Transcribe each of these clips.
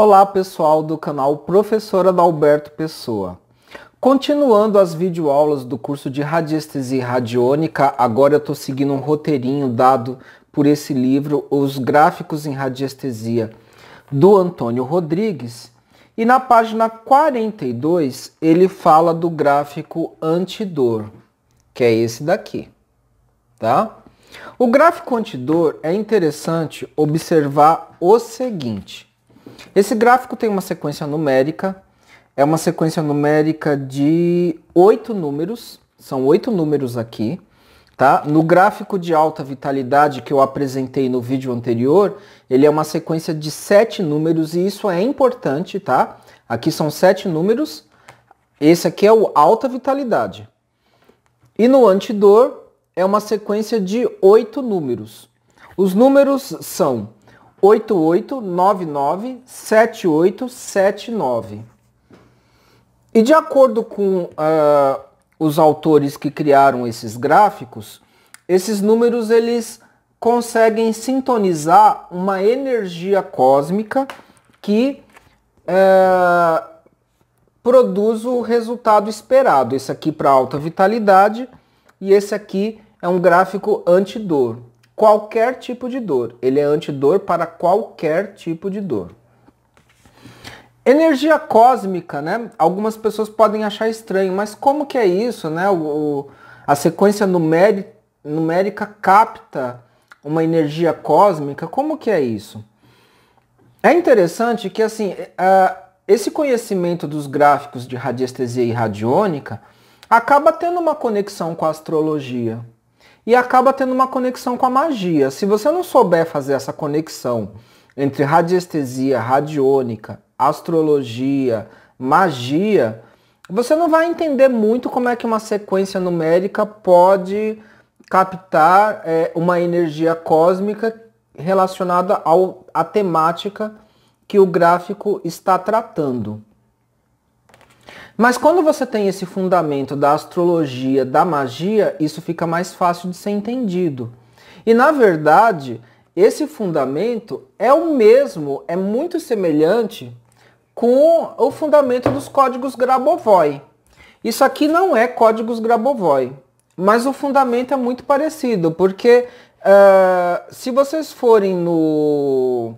Olá pessoal do canal Professor Adalberto Pessoa. Continuando as videoaulas do curso de Radiestesia e Radiônica, agora eu estou seguindo um roteirinho dado por esse livro, Os Gráficos em Radiestesia, do Antônio Rodrigues. E na página 42 ele fala do gráfico antidor, que é esse daqui, tá? O gráfico antidor é interessante observar o seguinte. Esse gráfico tem uma sequência numérica, é uma sequência numérica de 8 números, são 8 números aqui, tá? No gráfico de alta vitalidade que eu apresentei no vídeo anterior, ele é uma sequência de 7 números e isso é importante, tá? Aqui são 7 números, esse aqui é o alta vitalidade. E no antidor é uma sequência de 8 números. Os números são 8899, 7879. E de acordo com os autores que criaram esses gráficos, esses números eles conseguem sintonizar uma energia cósmica que produz o resultado esperado. Esse aqui para alta vitalidade e esse aqui é um gráfico antidor. Qualquer tipo de dor. Ele é antidor para qualquer tipo de dor. Energia cósmica, né? Algumas pessoas podem achar estranho, mas como que é isso, né? A sequência numérica capta uma energia cósmica. Como que é isso? É interessante que assim, esse conhecimento dos gráficos de radiestesia e radiônica acaba tendo uma conexão com a astrologia. E acaba tendo uma conexão com a magia. Se você não souber fazer essa conexão entre radiestesia, radiônica, astrologia, magia, você não vai entender muito como é que uma sequência numérica pode captar uma energia cósmica relacionada à temática que o gráfico está tratando. Mas quando você tem esse fundamento da astrologia, da magia, isso fica mais fácil de ser entendido. E na verdade, esse fundamento é o mesmo, é muito semelhante com o fundamento dos códigos Grabovoi. Isso aqui não é códigos Grabovoi, mas o fundamento é muito parecido, porque se vocês forem no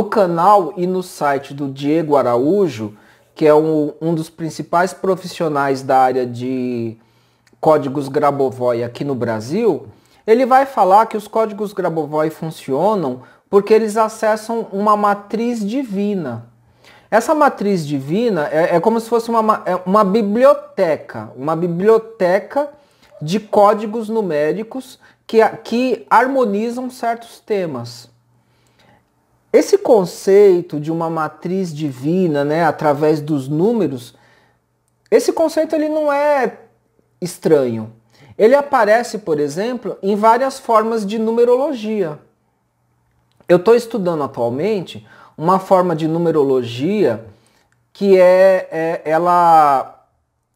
canal e no site do Diego Araújo, que é um dos principais profissionais da área de códigos Grabovoi aqui no Brasil, ele vai falar que os códigos Grabovoi funcionam porque eles acessam uma matriz divina. Essa matriz divina é como se fosse uma biblioteca de códigos numéricos que harmonizam certos temas. Esse conceito de uma matriz divina, né, através dos números, esse conceito ele não é estranho. Ele aparece, por exemplo, em várias formas de numerologia. Eu estou estudando atualmente uma forma de numerologia que ela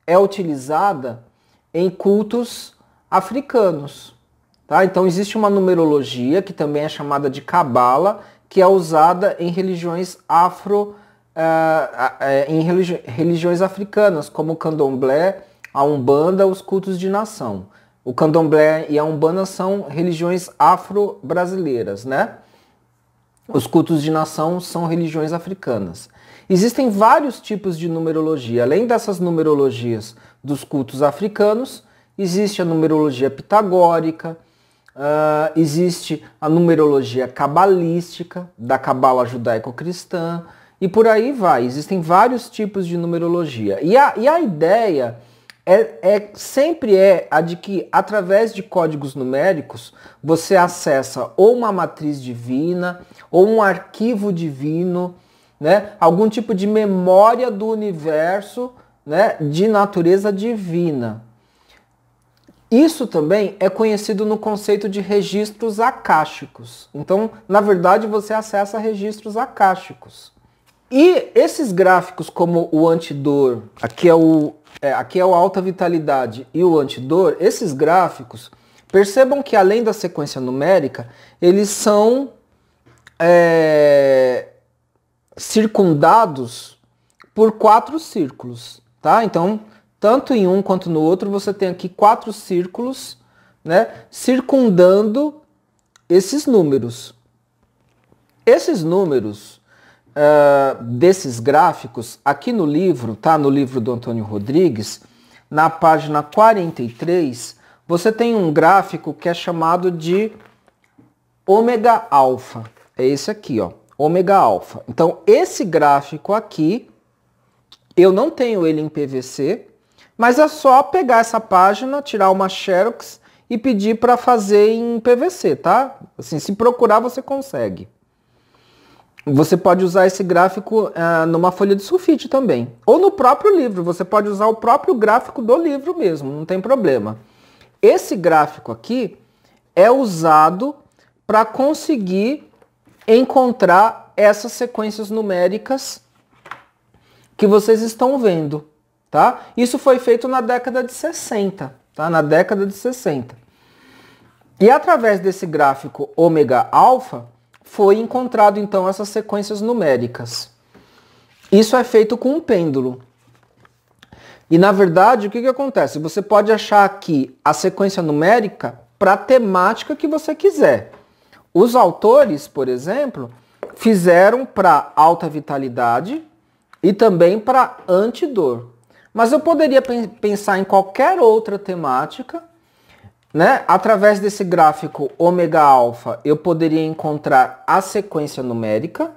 é utilizada em cultos africanos. Tá? Então existe uma numerologia que também é chamada de Cabala, que é usada em religiões religiões africanas, como o Candomblé, a Umbanda, os cultos de nação. O Candomblé e a Umbanda são religiões afro-brasileiras, né? Os cultos de nação são religiões africanas. Existem vários tipos de numerologia. Além dessas numerologias dos cultos africanos, existe a numerologia pitagórica, existe a numerologia cabalística, da cabala judaico-cristã, e por aí vai. Existem vários tipos de numerologia. E a ideia sempre é a de que, através de códigos numéricos, você acessa ou uma matriz divina, ou um arquivo divino, né? Algum tipo de memória do universo, né? De natureza divina. Isso também é conhecido no conceito de registros akáshicos. Então, na verdade, você acessa registros akáshicos. E esses gráficos como o antidor, aqui é o alta vitalidade e o antidor, esses gráficos, percebam que além da sequência numérica, eles são circundados por 4 círculos, tá? Então, tanto em um quanto no outro, você tem aqui 4 círculos, né, circundando esses números. Esses números desses gráficos, aqui no livro, tá? No livro do Antônio Rodrigues, na página 43, você tem um gráfico que é chamado de ômega alfa. É esse aqui, ó, ômega alfa. Então, esse gráfico aqui, eu não tenho ele em PVC, mas é só pegar essa página, tirar uma Xerox e pedir para fazer em PVC, tá? Assim, se procurar, você consegue. Você pode usar esse gráfico numa folha de sulfite também. Ou no próprio livro, você pode usar o próprio gráfico do livro mesmo, não tem problema. Esse gráfico aqui é usado para conseguir encontrar essas sequências numéricas que vocês estão vendo, tá? Isso foi feito na década de 60, tá? Na década de 60. E através desse gráfico ômega alfa, foi encontrado então essas sequências numéricas. Isso é feito com um pêndulo. E na verdade, o que acontece? Você pode achar aqui a sequência numérica para a temática que você quiser. Os autores, por exemplo, fizeram para alta vitalidade e também para antidor. Mas eu poderia pensar em qualquer outra temática, né? Através desse gráfico ômega alfa, eu poderia encontrar a sequência numérica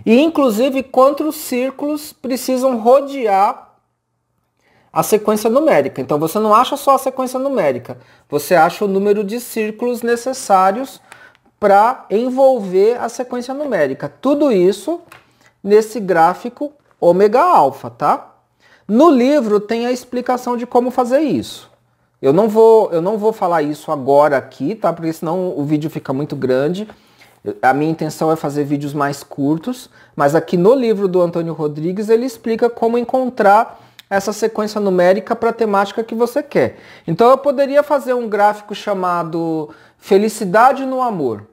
e, inclusive, quantos círculos precisam rodear a sequência numérica. Então, você não acha só a sequência numérica, você acha o número de círculos necessários para envolver a sequência numérica. Tudo isso nesse gráfico ômega alfa, tá? No livro tem a explicação de como fazer isso. Eu não vou falar isso agora aqui, tá? Porque senão o vídeo fica muito grande. A minha intenção é fazer vídeos mais curtos, mas aqui no livro do Antônio Rodrigues ele explica como encontrar essa sequência numérica para a temática que você quer. Então eu poderia fazer um gráfico chamado Felicidade no Amor.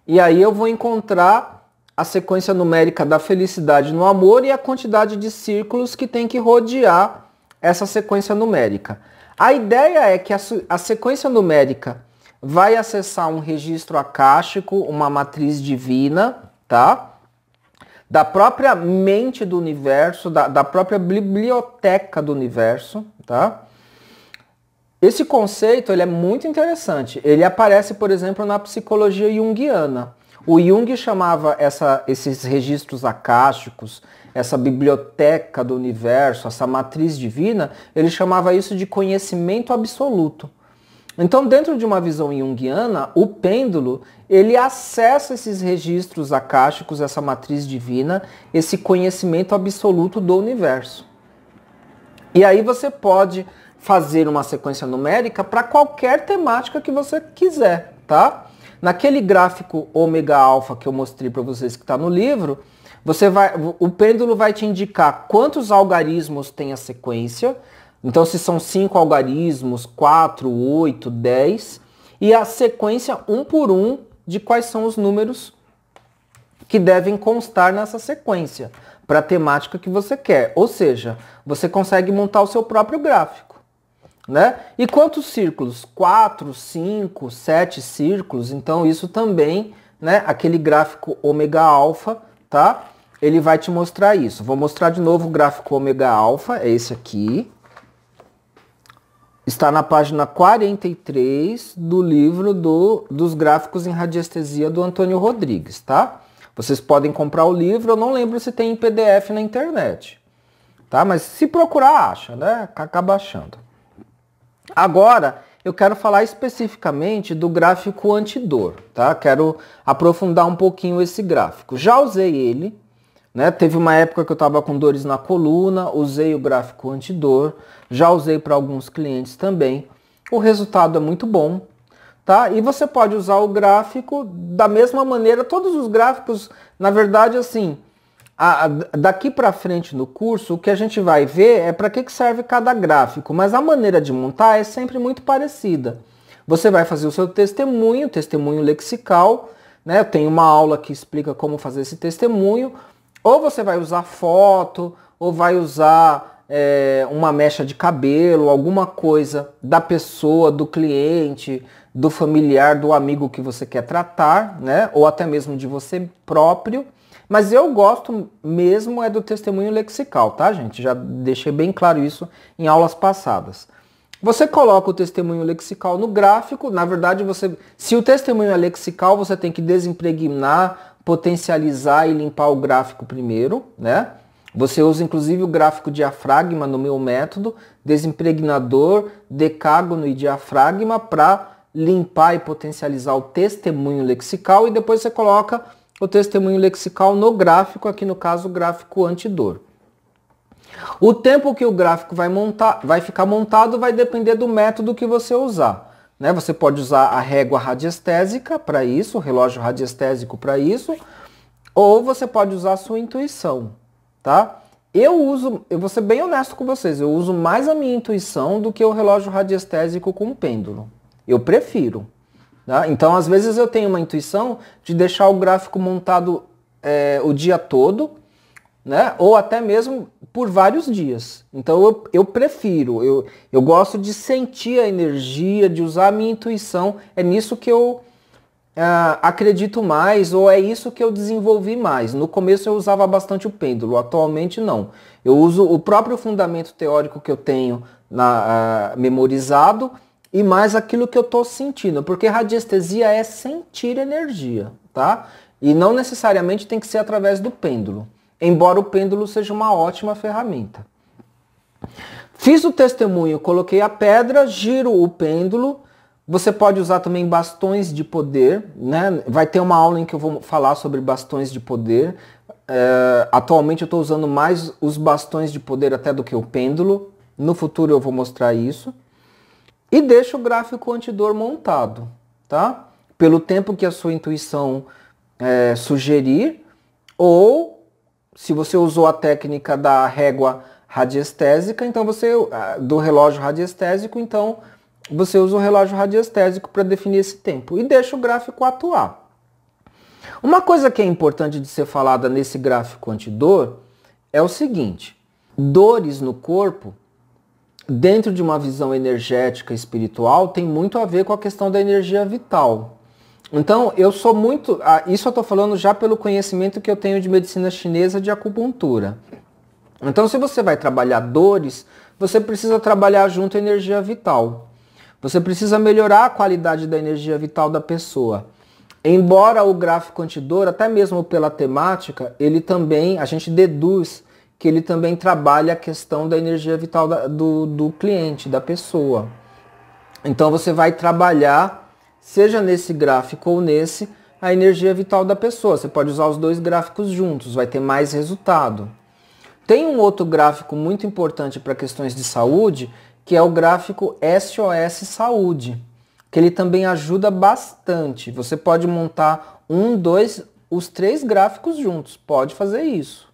E aí eu vou encontrar a sequência numérica da felicidade no amor e a quantidade de círculos que tem que rodear essa sequência numérica. A ideia é que a sequência numérica vai acessar um registro acástico, uma matriz divina, tá? Da própria mente do universo, da própria biblioteca do universo, tá? Esse conceito ele é muito interessante. Ele aparece, por exemplo, na psicologia junguiana. O Jung chamava esses registros acásticos, essa biblioteca do universo, essa matriz divina, ele chamava isso de conhecimento absoluto. Então, dentro de uma visão junguiana, o pêndulo, ele acessa esses registros acásticos, essa matriz divina, esse conhecimento absoluto do universo. E aí você pode fazer uma sequência numérica para qualquer temática que você quiser, tá? Naquele gráfico ômega alfa que eu mostrei para vocês que está no livro, o pêndulo vai te indicar quantos algarismos tem a sequência. Então, se são 5 algarismos, 4, 8, 10, e a sequência um por um de quais são os números que devem constar nessa sequência para a temática que você quer. Ou seja, você consegue montar o seu próprio gráfico, né? E quantos círculos? 4, 5, 7 círculos. Então, isso também, né? Aquele gráfico ômega alfa, tá? Ele vai te mostrar isso. Vou mostrar de novo o gráfico ômega alfa, é esse aqui. Está na página 43 do livro dos gráficos em radiestesia do Antônio Rodrigues, tá? Vocês podem comprar o livro, eu não lembro se tem em PDF na internet, tá? Mas se procurar, acha, né? Acaba achando. Agora, eu quero falar especificamente do gráfico antidor, tá? Quero aprofundar um pouquinho esse gráfico. Já usei ele, né? Teve uma época que eu estava com dores na coluna, usei o gráfico antidor, já usei para alguns clientes também. O resultado é muito bom, tá? E você pode usar o gráfico da mesma maneira, todos os gráficos, na verdade, assim, daqui para frente no curso, o que a gente vai ver é para que serve cada gráfico, mas a maneira de montar é sempre muito parecida. Você vai fazer o seu testemunho lexical, né? Eu tenho uma aula que explica como fazer esse testemunho. Ou você vai usar foto, ou vai usar uma mecha de cabelo, alguma coisa da pessoa, do cliente, do familiar, do amigo que você quer tratar, né? Ou até mesmo de você próprio. Mas eu gosto mesmo do testemunho lexical, tá, gente? Já deixei bem claro isso em aulas passadas. Você coloca o testemunho lexical no gráfico, na verdade, se o testemunho é lexical, você tem que desimpregnar, potencializar e limpar o gráfico primeiro, né? Você usa inclusive o gráfico diafragma no meu método, desimpregnador, decágono e diafragma para limpar e potencializar o testemunho lexical e depois você coloca o testemunho lexical no gráfico, aqui no caso o gráfico antidor. O tempo que o gráfico vai ficar montado vai depender do método que você usar, né? Você pode usar a régua radiestésica para isso, o relógio radiestésico para isso, ou você pode usar a sua intuição, tá? Eu vou ser bem honesto com vocês, eu uso mais a minha intuição do que o relógio radiestésico com pêndulo. Eu prefiro. Tá? Então, às vezes eu tenho uma intuição de deixar o gráfico montado o dia todo, né? Ou até mesmo por vários dias. Então eu prefiro, eu gosto de sentir a energia, de usar a minha intuição. É nisso que eu acredito mais, ou é isso que eu desenvolvi mais. No começo eu usava bastante o pêndulo, atualmente não. Eu uso o próprio fundamento teórico que eu tenho memorizado, e mais aquilo que eu estou sentindo, porque radiestesia é sentir energia, tá? E não necessariamente tem que ser através do pêndulo, embora o pêndulo seja uma ótima ferramenta. Fiz o testemunho, coloquei a pedra, giro o pêndulo. Você pode usar também bastões de poder, né? Vai ter uma aula em que eu vou falar sobre bastões de poder. Atualmente eu estou usando mais os bastões de poder até do que o pêndulo. No futuro eu vou mostrar isso. E deixa o gráfico antidor montado, tá? Pelo tempo que a sua intuição sugerir, ou se você usou a técnica da régua radiestésica, então do relógio radiestésico, então você usa o relógio radiestésico para definir esse tempo e deixa o gráfico atuar. Uma coisa que é importante de ser falada nesse gráfico antidor é o seguinte: dores no corpo, dentro de uma visão energética espiritual, tem muito a ver com a questão da energia vital. Então, eu sou muito... isso eu estou falando já pelo conhecimento que eu tenho de medicina chinesa de acupuntura. Então, se você vai trabalhar dores, você precisa trabalhar junto a energia vital. Você precisa melhorar a qualidade da energia vital da pessoa. Embora o gráfico antidor, até mesmo pela temática, ele também, a gente deduz que ele também trabalha a questão da energia vital do cliente, da pessoa. Então você vai trabalhar, seja nesse gráfico ou nesse, a energia vital da pessoa. Você pode usar os dois gráficos juntos, vai ter mais resultado. Tem um outro gráfico muito importante para questões de saúde, que é o gráfico SOS Saúde, que ele também ajuda bastante. Você pode montar os 3 gráficos juntos, pode fazer isso.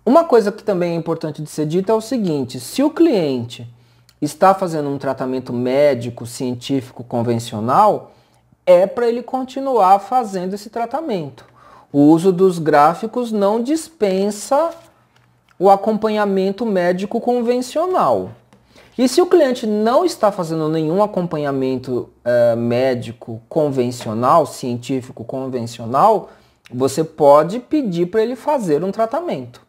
Uma coisa que também é importante de ser dita é o seguinte: se o cliente está fazendo um tratamento médico, científico, convencional, é para ele continuar fazendo esse tratamento. O uso dos gráficos não dispensa o acompanhamento médico convencional. E se o cliente não está fazendo nenhum acompanhamento médico convencional, científico convencional, você pode pedir para ele fazer um tratamento.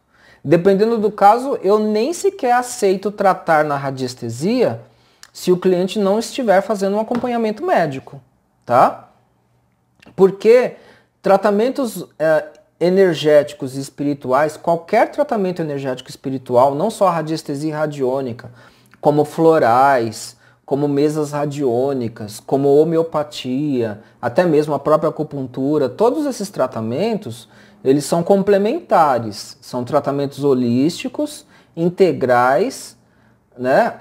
Dependendo do caso, eu nem sequer aceito tratar na radiestesia se o cliente não estiver fazendo um acompanhamento médico, tá? Porque tratamentos energéticos e espirituais, qualquer tratamento energético espiritual, não só a radiestesia radiônica, como florais, como mesas radiônicas, como homeopatia, até mesmo a própria acupuntura, todos esses tratamentos, eles são complementares, são tratamentos holísticos, integrais, né?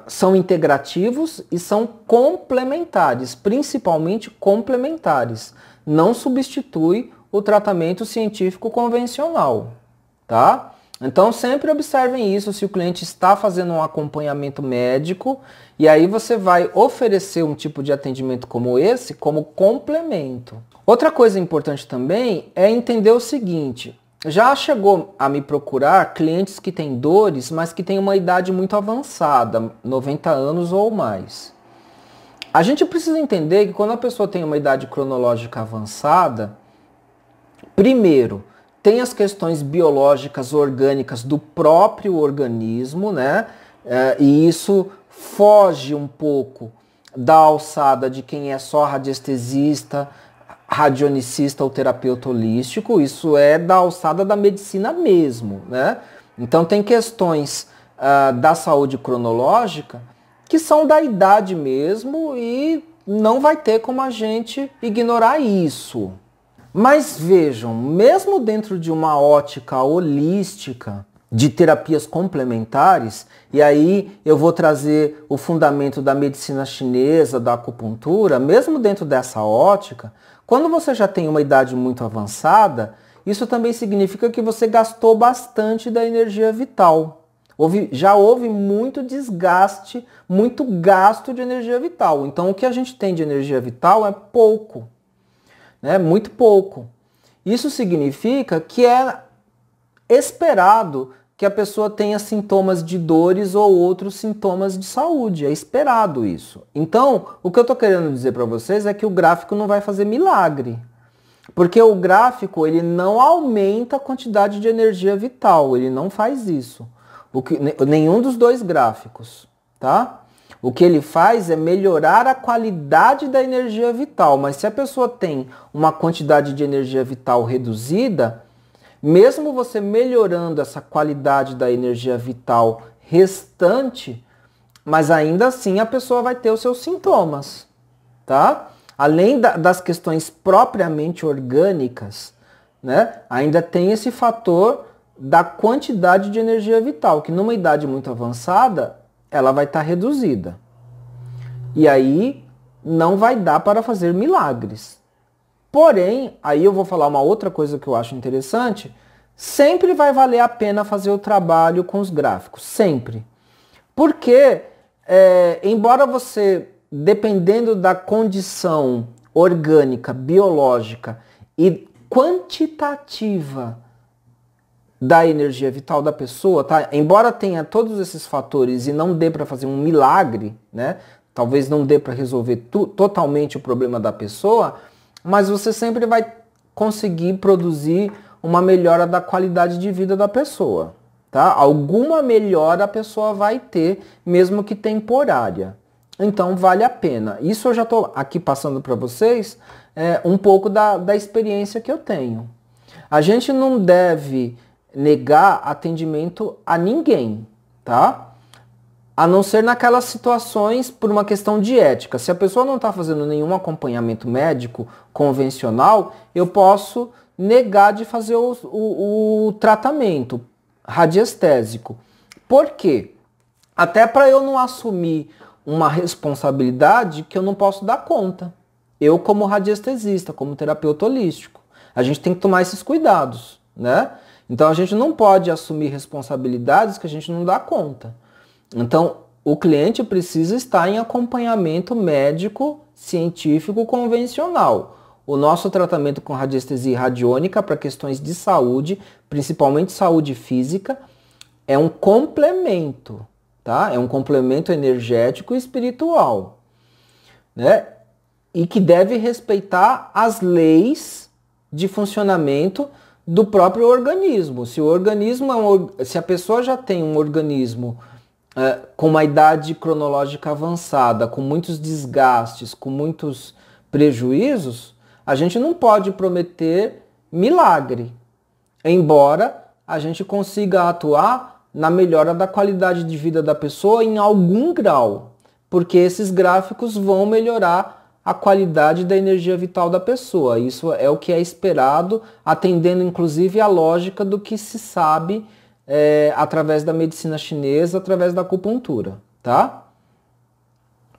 São integrativos e são complementares, principalmente complementares. Não substitui o tratamento científico convencional, tá? Então sempre observem isso se o cliente está fazendo um acompanhamento médico, e aí você vai oferecer um tipo de atendimento como esse como complemento. Outra coisa importante também é entender o seguinte: já chegou a me procurar clientes que têm dores, mas que têm uma idade muito avançada, 90 anos ou mais. A gente precisa entender que quando a pessoa tem uma idade cronológica avançada, primeiro, tem as questões biológicas orgânicas do próprio organismo, né? E isso foge um pouco da alçada de quem é só radiestesista, radionicista ou terapeuta holístico. Isso é da alçada da medicina mesmo, né? Então tem questões da saúde cronológica que são da idade mesmo e não vai ter como a gente ignorar isso. Mas vejam, mesmo dentro de uma ótica holística, de terapias complementares, e aí eu vou trazer o fundamento da medicina chinesa, da acupuntura, mesmo dentro dessa ótica, quando você já tem uma idade muito avançada, isso também significa que você gastou bastante da energia vital. Já houve muito desgaste, muito gasto de energia vital. Então o que a gente tem de energia vital é pouco. Né? Muito pouco. Isso significa que é esperado que a pessoa tenha sintomas de dores ou outros sintomas de saúde. É esperado isso. Então, o que eu estou querendo dizer para vocês é que o gráfico não vai fazer milagre. Porque o gráfico ele não aumenta a quantidade de energia vital. Ele não faz isso. Nenhum dos dois gráficos. Tá? O que ele faz é melhorar a qualidade da energia vital, mas se a pessoa tem uma quantidade de energia vital reduzida, mesmo você melhorando essa qualidade da energia vital restante, mas ainda assim a pessoa vai ter os seus sintomas, tá? Além das questões propriamente orgânicas, né, ainda tem esse fator da quantidade de energia vital, que numa idade muito avançada, ela vai estar reduzida. E aí não vai dar para fazer milagres. Porém, aí eu vou falar uma outra coisa que eu acho interessante, sempre vai valer a pena fazer o trabalho com os gráficos, sempre. Porque, embora você, dependendo da condição orgânica, biológica e quantitativa da energia vital da pessoa, tá? Embora tenha todos esses fatores e não dê para fazer um milagre, né? Talvez não dê para resolver totalmente o problema da pessoa, mas você sempre vai conseguir produzir uma melhora da qualidade de vida da pessoa, tá? Alguma melhora a pessoa vai ter, mesmo que temporária. Então vale a pena. Isso eu já estou aqui passando para vocês um pouco da experiência que eu tenho. A gente não deve negar atendimento a ninguém, tá? A não ser naquelas situações por uma questão de ética. Se a pessoa não está fazendo nenhum acompanhamento médico convencional, eu posso negar de fazer o tratamento radiestésico. Por quê? Até para eu não assumir uma responsabilidade que eu não posso dar conta. Eu como radiestesista, como terapeuta holístico. A gente tem que tomar esses cuidados, né? Então a gente não pode assumir responsabilidades que a gente não dá conta. Então o cliente precisa estar em acompanhamento médico, científico, convencional. O nosso tratamento com radiestesia radiônica para questões de saúde, principalmente saúde física, é um complemento, tá? É um complemento energético e espiritual, né? E que deve respeitar as leis de funcionamento do próprio organismo. Se o organismo se a pessoa já tem um organismo com uma idade cronológica avançada, com muitos desgastes, com muitos prejuízos, a gente não pode prometer milagre, embora a gente consiga atuar na melhora da qualidade de vida da pessoa em algum grau, porque esses gráficos vão melhorar a qualidade da energia vital da pessoa. Isso é o que é esperado, atendendo inclusive a lógica do que se sabe através da medicina chinesa, através da acupuntura, tá?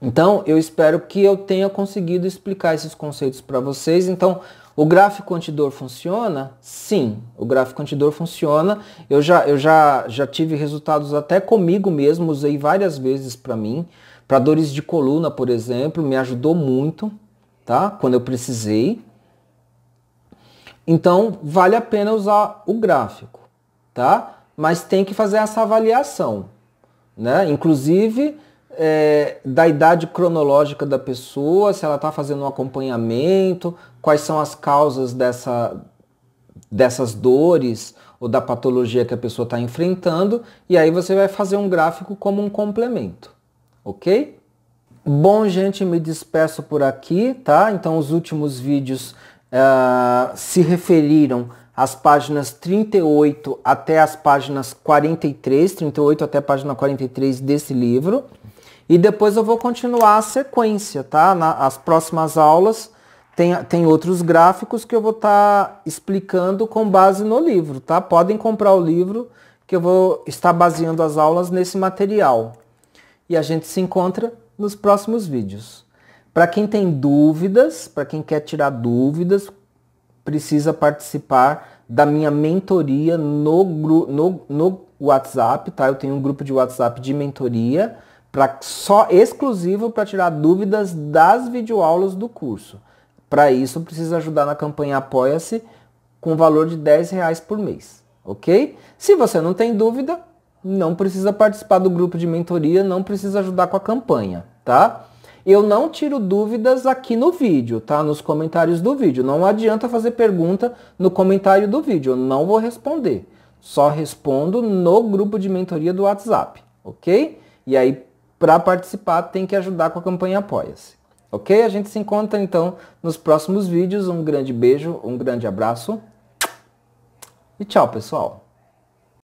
Então, eu espero que eu tenha conseguido explicar esses conceitos para vocês. Então, O gráfico antidor funciona? Sim, o gráfico antidor funciona. Eu já tive resultados até comigo mesmo, usei várias vezes para mim. Para dores de coluna, por exemplo, me ajudou muito, tá? Quando eu precisei. Então, vale a pena usar o gráfico, tá? Mas tem que fazer essa avaliação, né? Inclusive, da idade cronológica da pessoa, se ela está fazendo um acompanhamento, quais são as causas dessas dores ou da patologia que a pessoa está enfrentando, e aí você vai fazer um gráfico como um complemento, ok? Bom, gente, me despeço por aqui, tá? Então, os últimos vídeos se referiram às páginas 38 até as páginas 43, 38 até a página 43 desse livro. E depois eu vou continuar a sequência, tá? As próximas aulas tem outros gráficos que eu vou estar explicando com base no livro, tá? Podem comprar o livro que eu vou estar baseando as aulas nesse material. E a gente se encontra nos próximos vídeos. Para quem tem dúvidas, para quem quer tirar dúvidas, precisa participar da minha mentoria no WhatsApp, tá? Eu tenho um grupo de WhatsApp de mentoria só exclusivo para tirar dúvidas das videoaulas do curso. Para isso, precisa ajudar na campanha Apoia-se com o valor de R$10 por mês, ok? Se você não tem dúvida, não precisa participar do grupo de mentoria, não precisa ajudar com a campanha, tá? Eu não tiro dúvidas aqui no vídeo, tá? Nos comentários do vídeo. Não adianta fazer pergunta no comentário do vídeo, eu não vou responder. Só respondo no grupo de mentoria do WhatsApp, ok? E aí, para participar, tem que ajudar com a campanha Apoia-se. Ok? A gente se encontra, então, nos próximos vídeos. Um grande beijo, um grande abraço. E tchau, pessoal.